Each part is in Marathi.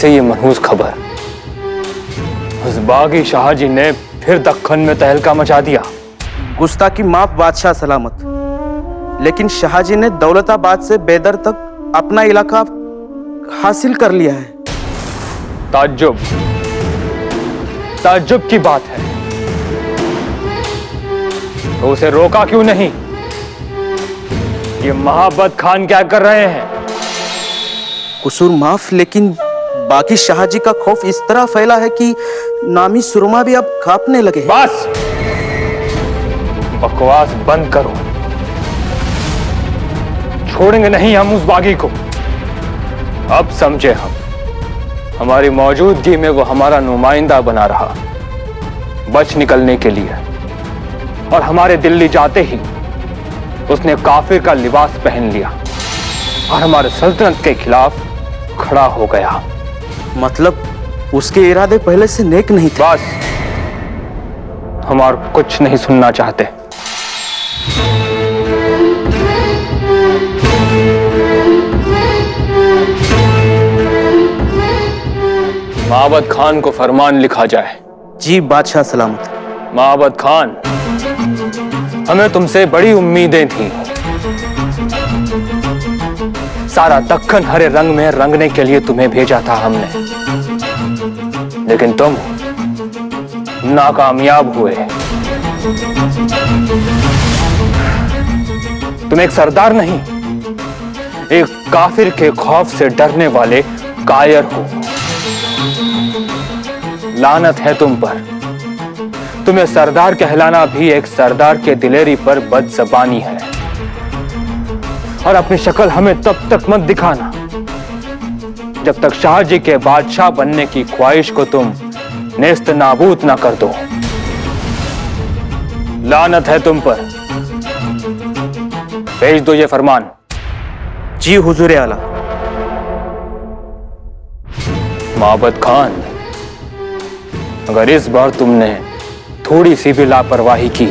से ये मनहूस खबर। उस बागी शाहजी ने फिर दक्खन में तहलका मचा दिया। गुस्ताखी माफ बादशाह सलामत, लेकिन शाहजी ने दौलताबाद से बेदर तक अपना इलाका हासिल कर लिया है। ताज्जुब ताज्जुब की बात है, तो उसे रोका क्यों नहीं? ये महाबत खान क्या कर रहे हैं? कसूर माफ, लेकिन बाकी शाहजी का खौफ इस तरह फैला है कि नामी सुरमा भी अब कांपने लगे। बस बकवास बंद करो। छोड़ेंगे नहीं हम उस बागी को। अब समझे हम, हमारी मौजूदगी में वो हमारा नुमाइंदा बना रहा बच निकलने के लिए, और हमारे दिल्ली जाते ही उसने काफिर का लिबास पहन लिया और हमारे सल्तनत के खिलाफ खड़ा हो गया। मतलब उसके इरादे पहले से नेक नहीं थे। बस हम और कुछ नहीं सुनना चाहते। महाबत खान को फरमान लिखा जाए। जी बादशाह सलामत। महाबत खान, हमें तुमसे बड़ी उम्मीदें थी। सारा दक्खन हरे रंग में रंगने के लिए तुम्हें भेजा था हमने, लेकिन तुम नाकामयाब हुए। तुम एक सरदार नहीं, एक काफिर के खौफ से डरने वाले कायर हो। लानत है तुम पर। तुम्हें सरदार कहलाना भी एक सरदार के दिलेरी पर बदज़बानी है। और अपनी शक्ल हमें तब तक मत दिखाना जब तक शाहजी के बादशाह बनने की ख्वाहिश को तुम नेस्त नाबूद ना कर दो। लानत है तुम पर। भेज दो ये फरमान। जी हुजूर आला। महाबत खान, अगर इस बार तुमने थोड़ी सी भी लापरवाही की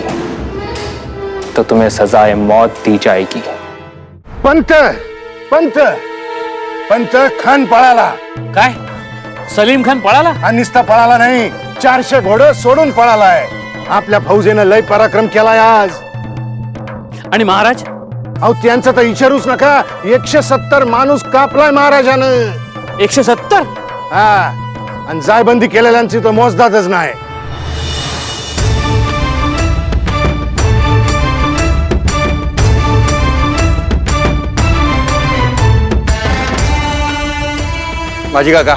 तो तुम्हें सजाए मौत दी जाएगी। पंत पंत पंत खान पळाला। काय? सलीम खान पळाला? हा निस्ता पळाला नाही, 400 घोडं सोडून पळालाय। आपल्या फौजेनं लय पराक्रम केलाय आज। आणि महाराज? अहो त्यांचं तर विचारूच नका, 170 माणूस कापलाय महाराजानं। 170? हा, आणि जायबंदी केलेल्यांची तर मोजदातच नाही। माझी काका,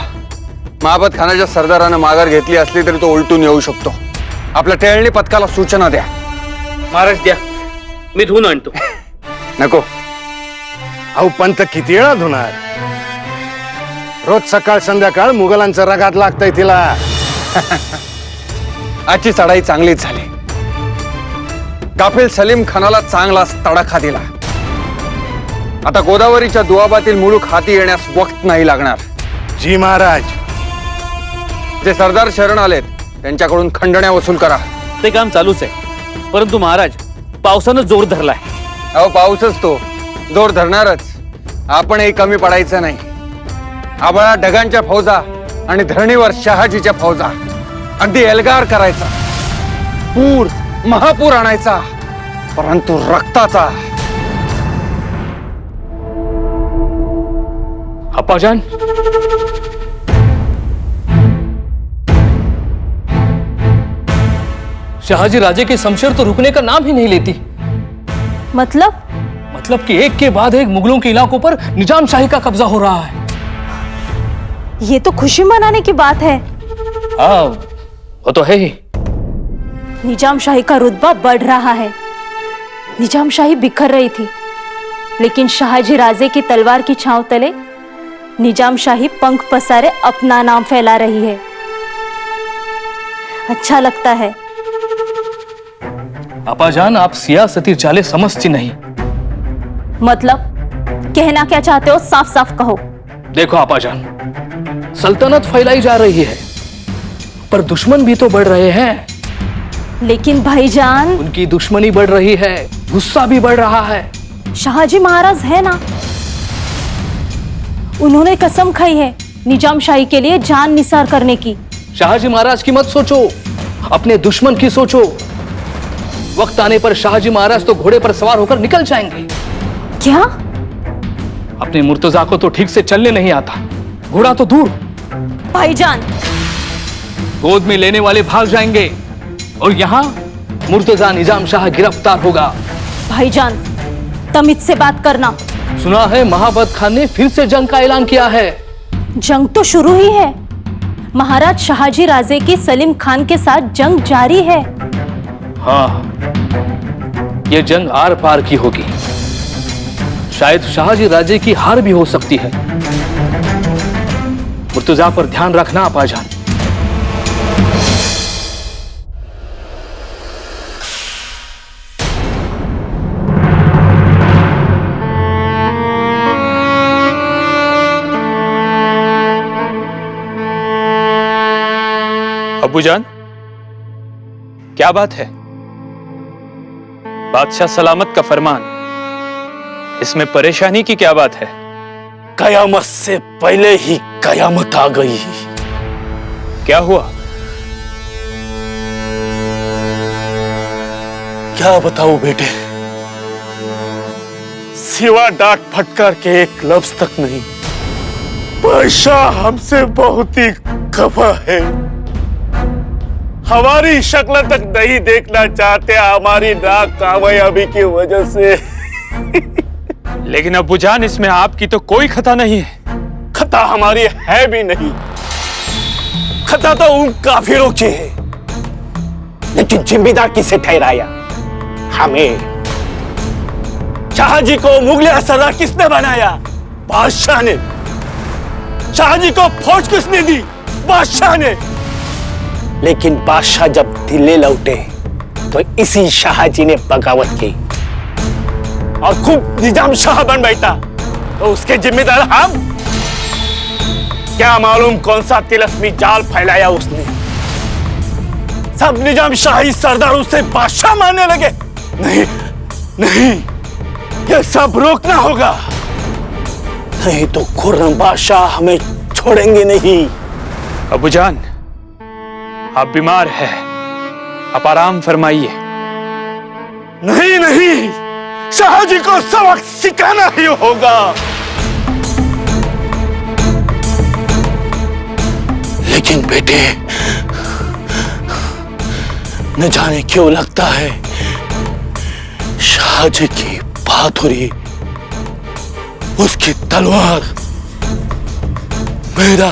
महाबत खानाच्या सरदारानं माघार घेतली असली तरी तो उलटून येऊ शकतो। आपल्या टेळणी पथकाला सूचना द्या। महाराज द्या, मी धुवून आणतो। नको। अहो पंत किती वेळा धुणार? रोज सकाळ संध्याकाळ मुघलांच्या रगात लागतंय तिला। आजची चढाई चांगलीच झाली। काफिल सलीम खानाला चांगला तडाखा दिला। आता गोदावरीच्या दुआबातील मुलूक हाती येण्यास वक्त नाही लागणार। जी महाराज। जे सरदार शरण आलेत त्यांच्याकडून खंडण्या वसूल करा। ते काम चालूच आहे, परंतु महाराज पावसानं जोर धरलाय। अहो पाऊसच तो जोर धरणारच। आपणही कमी पडायचं नाही। आबळा ढगांच्या फौजा आणि धरणीवर शहाजीच्या फौजा अगदी एल्गार करायचा। पूर महापूर आणायचा, परंतु रक्ताचा। अप्पाजान, शाहजी राजे की शमशेर तो रुकने का नाम ही नहीं लेती। मतलब कि एक के बाद एक मुगलों के इलाकों पर निजाम शाही का कब्जा हो रहा है। ये तो खुशी मनाने की बात है। हाँ, वो तो है ही। निजाम शाही का रुतबा बढ़ रहा है। निजाम शाही बिखर रही थी, लेकिन शाहजी राजे की तलवार की छांव तले निजाम शाही पंख पसारे अपना नाम फैला रही है। अच्छा लगता है। अप्पाजान, आप सियासती चालें समझती नहीं। मतलब कहना क्या चाहते हो? साफ साफ कहो। देखो अप्पाजान, सल्तनत फैलाई जा रही है, पर दुश्मन भी तो बढ़ रहे हैं। लेकिन भाईजान, उनकी दुश्मनी बढ़ रही है, गुस्सा भी बढ़ रहा है। शाहजी महाराज है ना, उन्होंने कसम खाई है निजाम शाही के लिए जान निसार करने की। शाहजी महाराज की मत सोचो, अपने दुश्मन की सोचो। वक्त आने पर शाहजी महाराज तो घोड़े पर सवार होकर निकल जाएंगे। क्या? अपने मुर्तजा को तो ठीक से चलने नहीं आता, घोड़ा तो दूर, भाईजान, गोद में लेने वाले भाग जाएंगे और यहाँ मुर्तजा निजाम शाह गिरफ्तार होगा। भाईजान, तमीज से बात करना। सुना है महाबत खान ने फिर से जंग का ऐलान किया है। जंग तो शुरू ही है। महाराज शाहजी राजे की सलीम खान के साथ जंग जारी है। हाँ, यह जंग आर पार की होगी। शायद शाहजी राजे की हार भी हो सकती है। मुर्तजा पर ध्यान रखना अपाजान। अबूजान, क्या बात है? बादशाह सलामत का फरमान, इसमें परेशानी की क्या बात है? कयामत से पहले ही कयामत आ गई। क्या हुआ? क्या बताऊं बेटे, सिवा डांट फटकार के एक लफ्ज तक नहीं। बादशाह हमसे बहुत ही खफा है, हमारी शक्ल तक नहीं देखना चाहते हमारी नाकामयाबी की वजह से। लेकिन अबूजान, इसमें आपकी तो कोई खता नहीं है। खता हमारी है भी नहीं, खता तो उन काफिरों की है। लेकिन जिम्मेदार किसे ठहराया? हमें। शाहजी को मुगल सरदार किसने बनाया? बादशाह ने। शाहजी को फौज किसने दी? बादशाह ने। लेकिन बादशाह जब दिल्ली लौटे तो इसी शाहजी ने बगावत की और खूब निजाम शाह बन बैठा, तो उसके जिम्मेदार हम। क्या मालूम कौन सा तिलस्मी जाल फैलाया उसने। सब निजाम शाही सरदार उसे बादशाह मानने लगे। नहीं नहीं, यह सब रोकना होगा, नहीं तो खुर्रम बादशाह हमें छोड़ेंगे नहीं। अबूजान, आप बीमार हैं, आप आराम फरमाइए। नहीं नहीं, शाहजी को सबक सिखाना ही होगा। लेकिन बेटे, न जाने क्यों लगता है शाहजी की बहादुरी, उसकी तलवार मेरा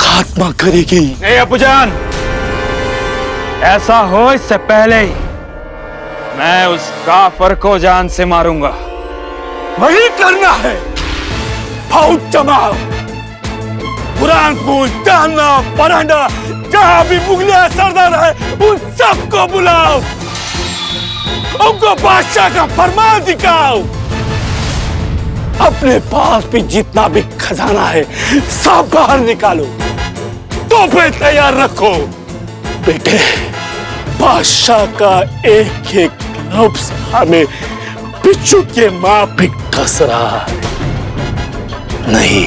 खात्मा करेगी। नहीं अबूजान, ऐसा हो इससे पहले ही मैं उस काफर को जान से मारूंगा। वही करना है। फौज जमाओ, कुरान को जानना पढ़ना, जहां भी मुगलिया सरदार है उन सबको बुलाओ, उनको बादशाह का फरमान दिखाओ। अपने पास भी जितना भी खजाना है सब बाहर निकालो, तोहफे तैयार रखो। बेटे, बादशाह का एक एक लफ्ज हमें बिच्छू के माफिक कस रहा है। नहीं,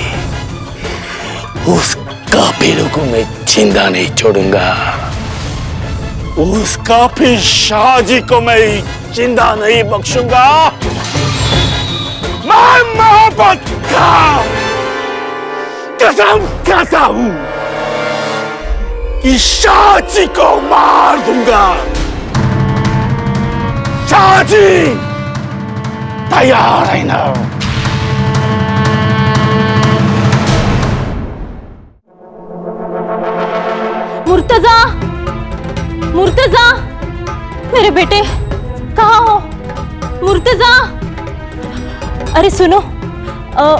उस काफिर को मैं जिंदा नहीं छोड़ूंगा। उस काफिर शाहजी को मैं जिंदा नहीं बख्शूंगा। मैं मोहब्बत का कसम खाता हूं कि शाहजी को मार दूंगा। शाहजी, तैयार रहना। मुर्तजा, मुर्तजा, मेरे बेटे कहाँ हो? मुर्तजा, अरे सुनो,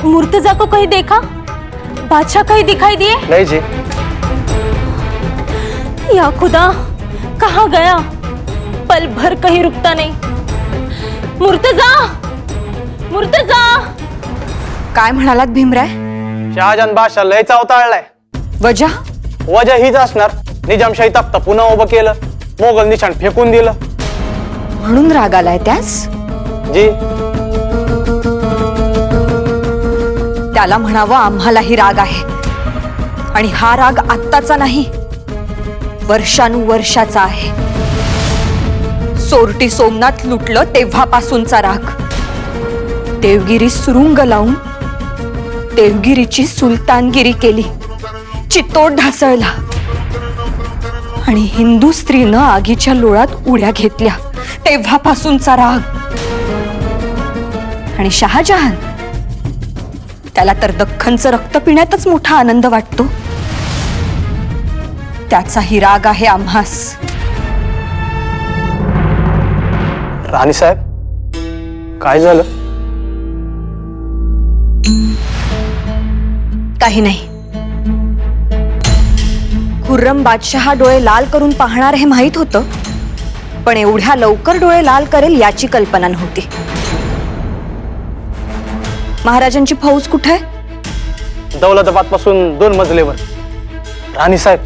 मुर्तजा को कहीं देखा? बादशाह कहीं दिखाई दिए? नहीं जी। या खुदा, कहाँ गया? पल भर कहीं रुकता नहीं। मुर्तजा, मुर्तजा! काय म्हणालात भीमराय? शहाजहान बादशाह लयचा अवतारलाय। वजह? वजह हीच असणार, निजामशाही तख्त पुन्हा उभं केलं, मोगल निशाण फेकून दिलं। म्हणून राग आलाय त्यास? जी। त्याला म्हणावं आम्हालाही राग आहे, आणि हा राग आत्ताचा नाही, वर्षानुवर्षाचा आहे. सोरटी सोमनाथ लुटलं तेव्हापासूनचा राग. देवगिरी सुरुंग लावून देवगिरीची सुलतानगिरी केली, चित्तोड ढासळला आणि हिंदू स्त्रीनं आगीच्या लोळात उड्या घेतल्या तेव्हापासूनचा राग. आणि शहाजहान, त्याला तर दख्खनचं रक्त पिण्यातच मोठा आनंद वाटतो. त्याचाही राग आहे आम्हास. राणीसाहेब, काय झालं? काही नाही. खुर्रम बादशहा डोळे लाल करून पाहणार हे माहित होतं, पण एवढ्या लवकर डोळे लाल करेल याची कल्पना नव्हती. महाराजांची फौज कुठे आहे? दौलताबाद पासून 2 मजलेवर. राणीसाहेब,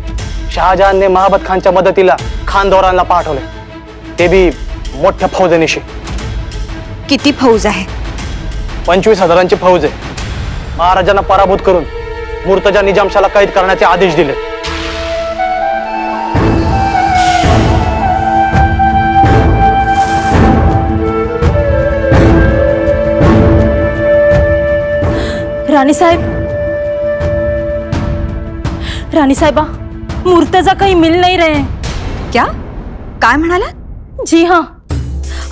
शहाजहानने महाबत खानच्या मदतीला खानदौरांना पाठवले, ते बी मोठ्या फौजेनिशी. किती फौज आहे? 25,000ची फौज आहे. महाराजांना पराभूत करून मुर्तजा निजामशाला कैद करण्याचे आदेश दिले. रानी साहिबा, मुर्तजा कहीं मिल नहीं रहे हैं. क्या? काय म्हणाला? जी हाँ,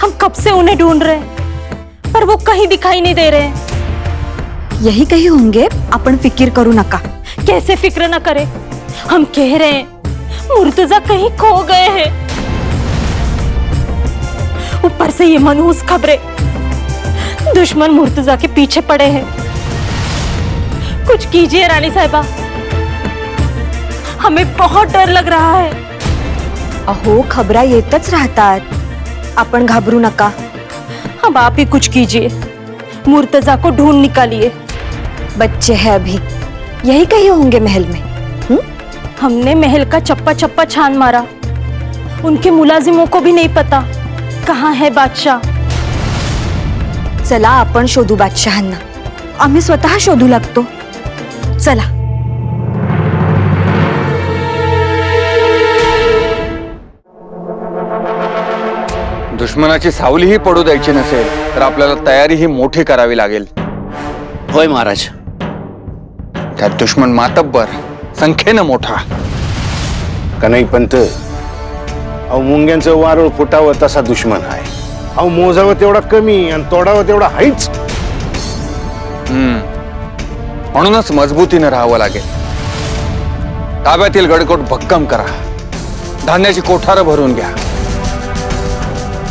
हम कब से उन्हें ढूंढ रहे हैं, पर वो कहीं दिखाई नहीं दे रहे हैं. यही कहीं होंगे, आपण फिक्र करू नका. कैसे फिक्र न करे? हम कह रहे हैं मुर्तजा कहीं खो गए हैं. ऊपर से ये मनहूस खबरें, दुश्मन मुर्तजा के पीछे पड़े हैं. कुछ कीजिए रानी साहिबा, हमें बहुत डर लग रहा है. अहो, खबरा येतच राहतात, आपण घाबरू नका. अब आप ही कुछ कीजिए, मुर्तजा को ढूंढ निकालिए. बच्चे हैं अभी, यही कहीं होंगे महल में. हमने महल का चप्पा चप्पा छान मारा, उनके मुलाजिमों को भी नहीं पता कहाँ है बादशाह. चला आपण शोधू बादशहांना. आम्ही स्वतः शोधू लागतो. चला. दुश्मनाची सावलीही पडू द्यायची नसेल तर आपल्याला तयारीही मोठी करावी लागेल. होय महाराज. त्यात दुश्मन मातब्बर, संख्येनं मोठा. कन्हई पंत, अहो मुंग्यांचं वारुळ फुटावं तसा दुश्मन आहे. अहो मोजावं तेवढा कमी आणि तोडावं तेवढा हाईच. म्हणूनच मजबूतीने राहावं लागेल. ताब्यातील गडकोट भक्कम करा, धान्याची कोठारं भरून घ्या,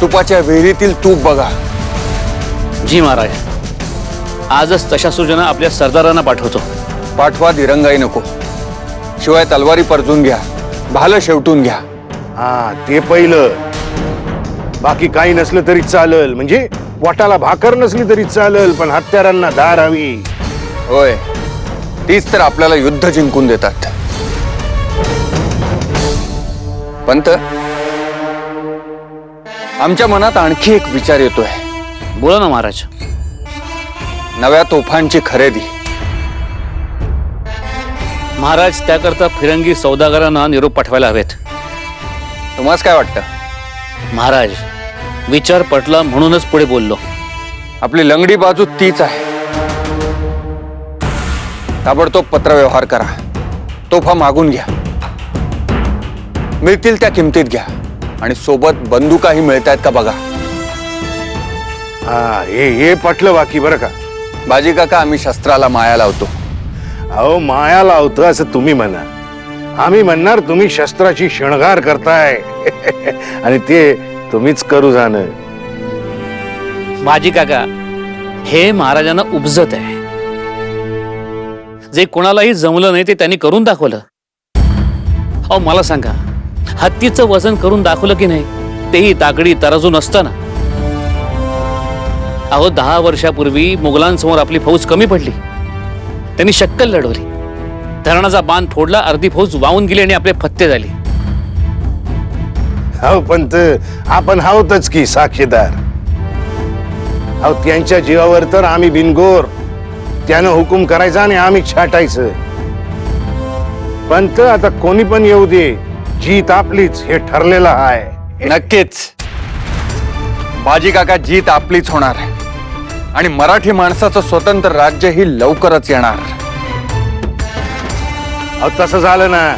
तुपाच्या विहिरीतील तूप बघा. जी महाराज, आजच तशा सूचना आपल्या सरदारांना पाठवतो. पाठवा, दिरंगाई नको. शिवाय तलवारी परजून घ्या, भालं शेवटून घ्या. हा, ते पहिलं. बाकी काही नसलं तरी चालेल, म्हणजे पोटाला भाकर नसली तरी चालेल, पण हत्यारांना धार हवी. होय, तीच तर आपल्याला युद्ध जिंकून देतात. पंत, आमच्या मनात आणखी एक विचार येतोय. बोला ना महाराज. नव्या तोफांची खरेदी. महाराज, त्याकरता फिरंगी सौदागरांना निरोप पाठवायला हवेत. तुम्हाला काय वाटतं? महाराज, विचार पटला म्हणूनच पुढे बोललो. आपली लंगडी बाजू तीच आहे. ताबडतोब पत्रव्यवहार करा, तोफा मागून घ्या, मिळतील त्या किमतीत घ्या आणि सोबत बंदुकाही मिळतायत का बघा. हा, हे पटलं बाकी बरं का. बाजी काका, आम्ही शस्त्राला माया लावतो. अहो माया लावतो असं तुम्ही म्हणा, आम्ही म्हणणार तुम्ही शस्त्राची शणगार करताय आणि ते तुम्हीच करू जाणं. बाजी काका, हे महाराजांना उपजत आहे. जे कोणालाही जमलं नाही ते त्यांनी करून दाखवलं. अहो मला सांगा, हत्तीचं वजन करून दाखवलं की नाही, तेही ताकडी तराजू नसताना. अहो 10 वर्षापूर्वी मुघलांसमोर आपली फौज कमी पडली, त्यांनी शक्कल लढवली, धरणाचा बांध फोडला, अर्धी फौज वाहून गेली आणि आपले फत्ते झाले. हो पंत, आपण हावतच की साक्षीदार. अहो त्यांच्या जीवावर तर आम्ही बिनगोर. त्यानं हुकूम करायचा आणि आम्ही छाटायचं. पंत आता कोणी पण येऊ दे, जीत आपलीच हे ठरलेलं आहे. नक्कीच बाजी काका, जीत आपलीच होणार आहे आणि मराठी माणसाचं स्वतंत्र राज्य ही लवकरच येणार. अहो तसं झालं ना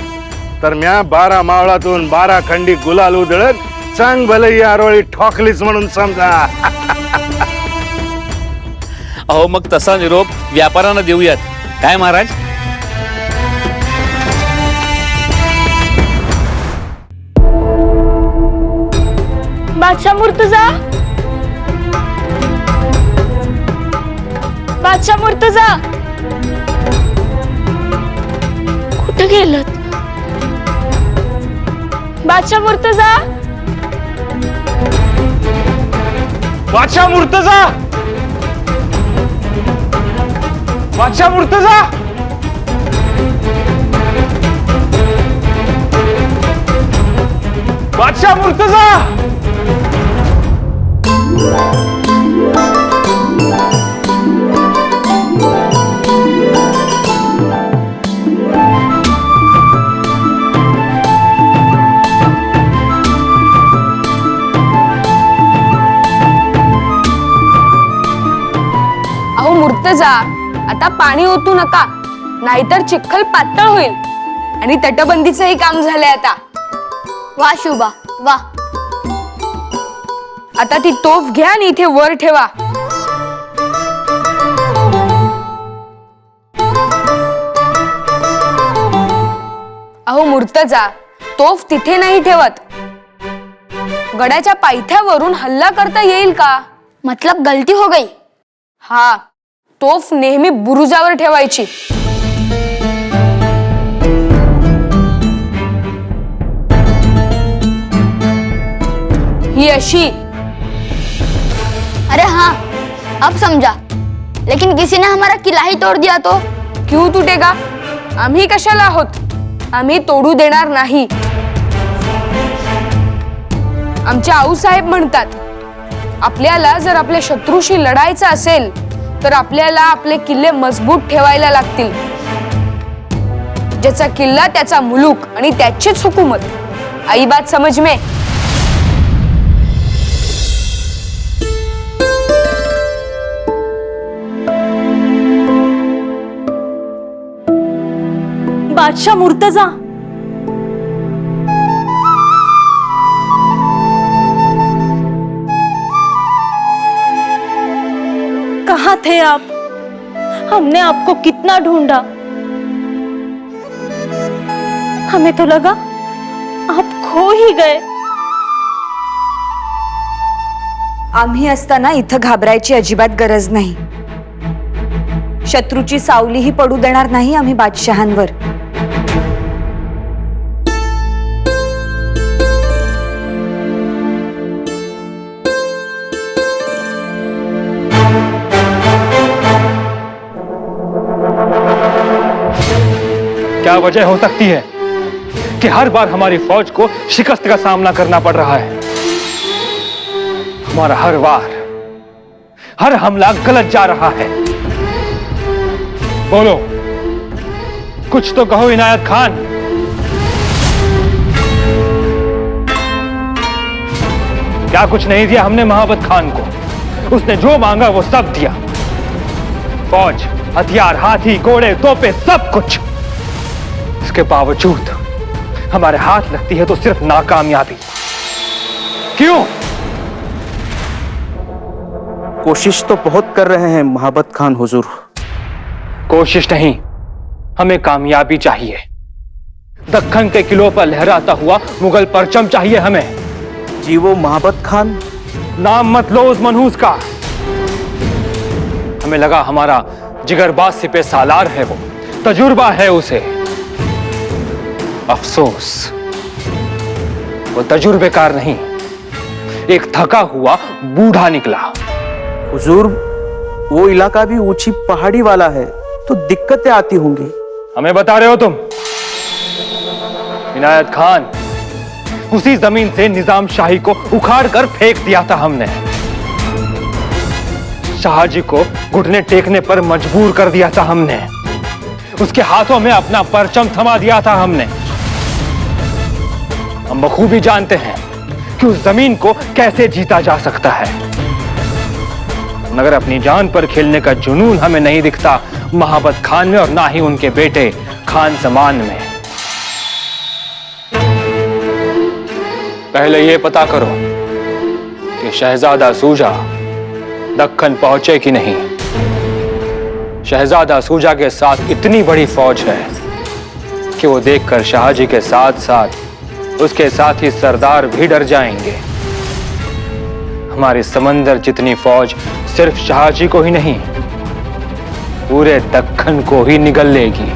तर म्या 12 मावळातून 12 खंडी गुलाल उधळत चांग भले ही आरोळी ठोकलीच म्हणून समजा. अहो मग तसा निरोप व्यापाऱ्यांना देऊयात काय महाराज. बादशाह मुर्तजा, बादशाह मुर्तजा, कुठे गेलं? बादशाह मुर्तजा, बादशाह मुर्तजा, बादशाह मुर्तजा, बादशाह मुर्तजा. अहो मुर्तजा, आता पाणी ओतू नका, नाहीतर चिखल पातळ होईल आणि तटबंदीचंही काम झालंय आता. वा शुभा वा. आता ती तोफ घ्या आणि इथे वर ठेवा. अहो मुर्तजा, तोफ तिथे नाही ठेवत. गडाच्या पायथ्यावरून हल्ला करता येईल का? मतलब गलती हो गई. हा, तोफ नेहमी बुरुजावर ठेवायची. ही अशी. अरे हाँ, अब समझा. लेकिन किसी ने हमारा किला ही तोड़ दिया तो? क्यों तुटेगा? आम्ही कशाला आहोत? आम्ही तोडू देणार नाही. आमचे आऊसाहेब म्हणतात, आपल्याला जर आपल्या शत्रूशी लढायचं असेल तर आपल्याला आपले किल्ले मजबूत ठेवायला लागतील. ज्याचा किल्ला त्याचा मुलूक आणि त्याचीच हुकूमत. आई बात समझ में? बादशाह मुर्तजा, कहाँ थे आप? हमने आपको कितना ढूंढा. हमें तो लगा आप खो ही गए. आम्ही असताना इथं घाबरायची अजिबात गरज नाही. शत्रूची सावलीही पडू देणार नाही आम्ही बादशहांवर. क्या वजह हो सकती है कि हर बार हमारी फौज को शिकस्त का सामना करना पड़ रहा है? हमारा हर वार, हर हमला गलत जा रहा है. बोलो, कुछ तो कहो इनायत खान. क्या कुछ नहीं दिया हमने महाबत खान को? उसने जो मांगा वो सब दिया. फौज, हथियार, हाथी, घोड़े, तोपे, सब कुछ. इसके बावजूद हमारे हाथ लगती है तो सिर्फ नाकामयाबी. क्यों? कोशिश तो बहुत कर रहे हैं महाबत खान हुजूर. कोशिश नहीं, हमें कामयाबी चाहिए. दक्कन के किलों पर लहराता हुआ मुगल परचम चाहिए हमें. जी वो महाबत खान? नाम मत लो उस मनहूस का. हमें लगा हमारा जिगरबाज सिपह सालार है, वो तजुर्बा है उसे. अफसोस, वो तजुर्बेकार नहीं, एक थका हुआ बूढ़ा निकला. हुजूर, वो इलाका भी ऊंची पहाड़ी वाला है तो दिक्कतें आती होंगी. हमें बता रहे हो तुम? इनायत खान, उसी जमीन से निजाम शाही को उखाड़ कर फेंक दिया था हमने. शाहजी को घुटने टेकने पर मजबूर कर दिया था हमने. उसके हाथों में अपना परचम थमा दिया था हमने। हम बखूबी जानते हैं कि उस जमीन को कैसे जीता जा सकता है, मगर अपनी जान पर खेलने का जुनून हमें नहीं दिखता महाबत खान में, और ना ही उनके बेटे खान जमान में। पहले यह पता करो कि शहजादा सूजा दक्कन पहुंचे कि नहीं। शहजादा सूजा के साथ इतनी बड़ी फौज है कि वो देखकर शाहजी के साथ साथ उसके साथी सरदार भी डर जाएंगे। हमारी समंदर जितनी फौज सिर्फ शाहजी को ही नहीं, पूरे दक्कन को ही निगल लेगी।